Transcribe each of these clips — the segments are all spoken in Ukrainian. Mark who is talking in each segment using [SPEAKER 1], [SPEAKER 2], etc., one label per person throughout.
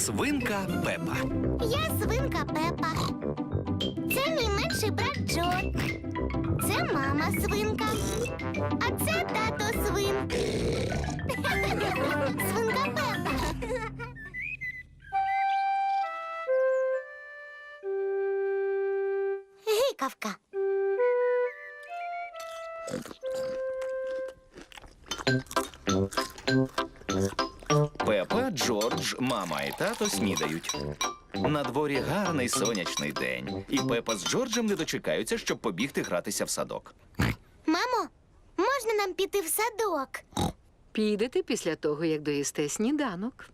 [SPEAKER 1] Свинка Пепа.
[SPEAKER 2] Я свинка Пепа. Це мій менший брат Джо. Це мама свинка. А це тато свин. Свинка Пепа. Гикавка.
[SPEAKER 1] Пепа, Джордж, мама і тато снідають. На дворі гарний сонячний день. І Пепа з Джорджем не дочекаються, щоб побігти гратися в садок.
[SPEAKER 2] Мамо, можна нам піти в садок?
[SPEAKER 3] Підете після того, як доїсте сніданок.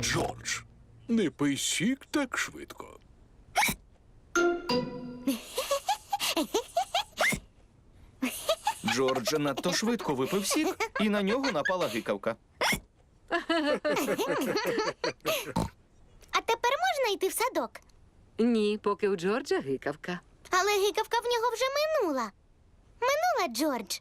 [SPEAKER 4] Джордж, не пий сік так швидко.
[SPEAKER 1] Джордж надто швидко випив сік, і на нього напала гикавка.
[SPEAKER 2] А тепер можна йти в садок?
[SPEAKER 3] Ні, поки у Джорджа гикавка.
[SPEAKER 2] Але гикавка в нього вже минула. Минула, Джордж.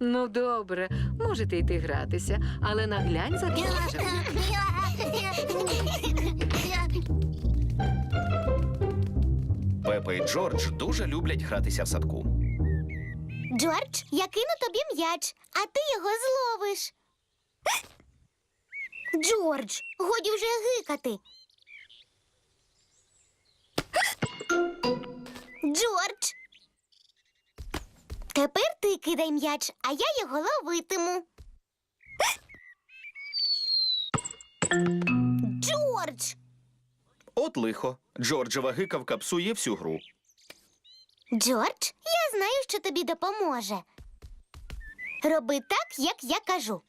[SPEAKER 3] Ну, добре, можете йти гратися, але наглянь за Джорджем.
[SPEAKER 1] Пепа і Джордж дуже люблять гратися в садку.
[SPEAKER 2] Джордж, я кину тобі м'яч, а ти його зловиш. Джордж, годі вже гикати. Джордж. Тепер ти кидай м'яч, а я його ловитиму. Джордж!
[SPEAKER 1] От лихо. Джорджева гикавка псує всю гру.
[SPEAKER 2] Джордж, я знаю, що тобі допоможе. Роби так, як я кажу.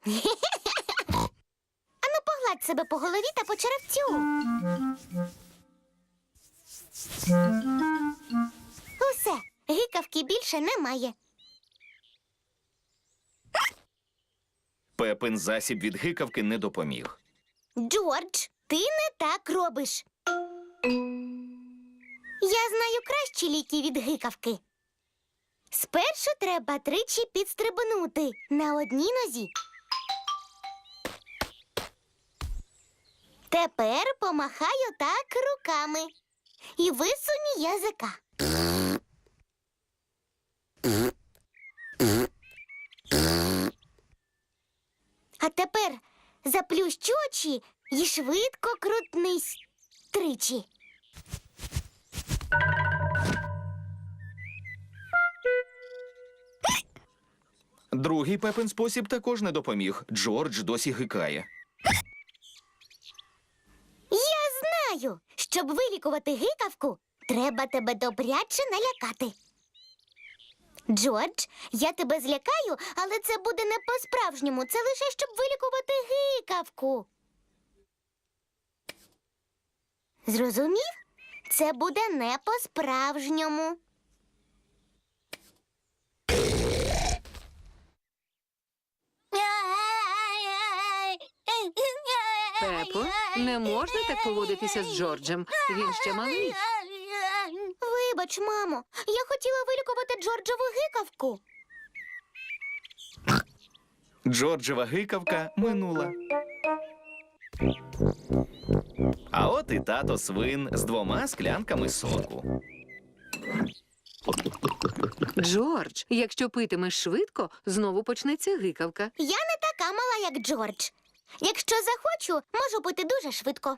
[SPEAKER 2] Ану, погладь себе по голові та по черевцю. Усе, гикавки більше немає.
[SPEAKER 1] Пепин засіб від гикавки не допоміг.
[SPEAKER 2] Джордж, ти не так робиш. Я знаю кращі ліки від гикавки. Спершу треба тричі підстрибнути на одній нозі. Тепер помахаю так руками і висунь язика. А тепер заплющ очі і швидко крутнись тричі.
[SPEAKER 1] Другий Пепин спосіб також не допоміг. Джордж досі гикає.
[SPEAKER 2] Я знаю, щоб вилікувати гикавку, треба тебе добряче налякати. Джордж, я тебе злякаю, але це буде не по-справжньому. Це лише щоб вилікувати гикавку. Зрозумів? Це буде не по-справжньому.
[SPEAKER 3] Пепо, не можна так поводитися з Джорджем. Він ще малий.
[SPEAKER 2] Вибач, мамо, я хотіла вилікувати Джорджову гикавку.
[SPEAKER 1] Джорджева гикавка минула. А от і тато свин з 2 склянками соку.
[SPEAKER 3] Джордж, якщо питимеш швидко, знову почнеться гикавка.
[SPEAKER 2] Я не така мала, як Джордж. Якщо захочу, можу пити дуже швидко.